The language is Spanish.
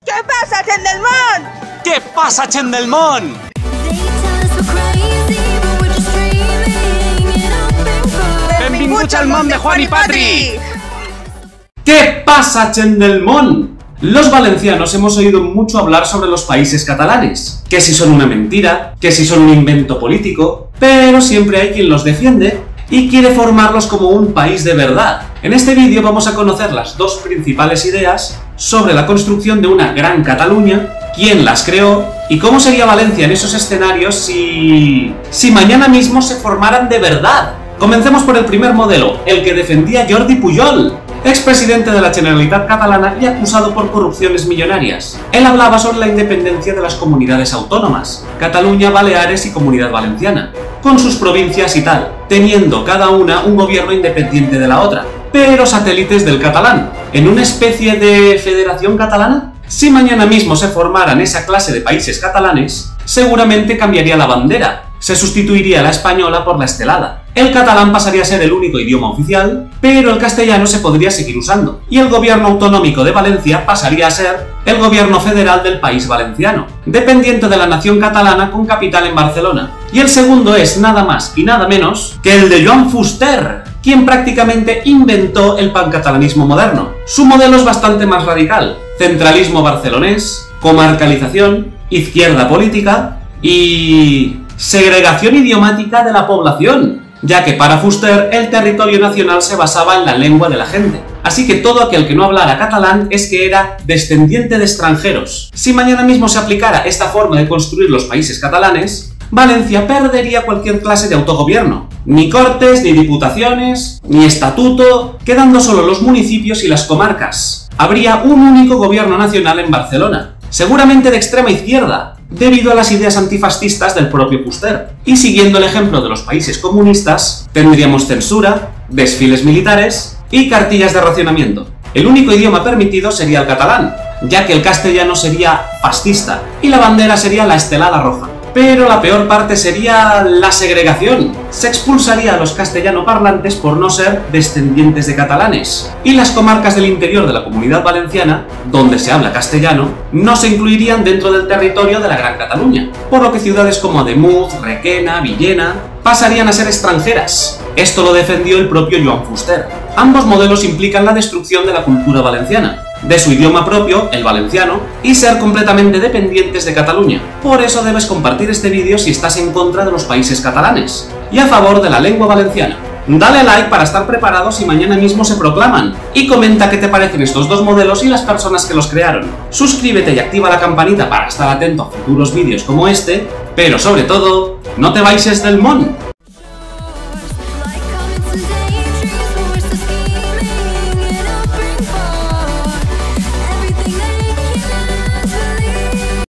¿Qué pasa, Chendelmón? ¿Qué pasa, Chendelmón? Benvinguts al món de Juan y Patri. ¿Qué pasa, Chendelmón? Los valencianos hemos oído mucho hablar sobre los países catalanes, que si son una mentira, que si son un invento político, pero siempre hay quien los defiende y quiere formarlos como un país de verdad. En este vídeo vamos a conocer las dos principales ideas sobre la construcción de una gran Cataluña, quién las creó y cómo sería Valencia en esos escenarios si mañana mismo se formaran de verdad. Comencemos por el primer modelo, el que defendía Jordi Pujol, expresidente de la Generalitat catalana y acusado por corrupciones millonarias. Él hablaba sobre la independencia de las comunidades autónomas, Cataluña, Baleares y Comunidad Valenciana, con sus provincias y tal, teniendo cada una un gobierno independiente de la otra, pero satélites del catalán, en una especie de federación catalana. Si mañana mismo se formaran esa clase de países catalanes, seguramente cambiaría la bandera, se sustituiría la española por la estelada. El catalán pasaría a ser el único idioma oficial, pero el castellano se podría seguir usando, y el gobierno autonómico de Valencia pasaría a ser el gobierno federal del país valenciano, dependiente de la nación catalana con capital en Barcelona. Y el segundo es nada más y nada menos que el de Joan Fuster, quien prácticamente inventó el pancatalanismo moderno. Su modelo es bastante más radical: centralismo barcelonés, comarcalización, izquierda política y segregación idiomática de la población, ya que para Fuster el territorio nacional se basaba en la lengua de la gente. Así que todo aquel que no hablara catalán es que era descendiente de extranjeros. Si mañana mismo se aplicara esta forma de construir los países catalanes, Valencia perdería cualquier clase de autogobierno. Ni cortes, ni diputaciones, ni estatuto, quedando solo los municipios y las comarcas. Habría un único gobierno nacional en Barcelona, seguramente de extrema izquierda, debido a las ideas antifascistas del propio Fuster. Y siguiendo el ejemplo de los países comunistas, tendríamos censura, desfiles militares y cartillas de racionamiento. El único idioma permitido sería el catalán, ya que el castellano sería fascista y la bandera sería la estelada roja. Pero la peor parte sería la segregación. Se expulsaría a los castellanoparlantes por no ser descendientes de catalanes. Y las comarcas del interior de la Comunidad Valenciana, donde se habla castellano, no se incluirían dentro del territorio de la Gran Cataluña, por lo que ciudades como Ademuz, Requena, Villena pasarían a ser extranjeras. Esto lo defendió el propio Joan Fuster. Ambos modelos implican la destrucción de la cultura valenciana, de su idioma propio, el valenciano, y ser completamente dependientes de Cataluña. Por eso debes compartir este vídeo si estás en contra de los países catalanes y a favor de la lengua valenciana. Dale like para estar preparado si mañana mismo se proclaman y comenta qué te parecen estos dos modelos y las personas que los crearon. Suscríbete y activa la campanita para estar atento a futuros vídeos como este, pero sobre todo, no te vayas del mon.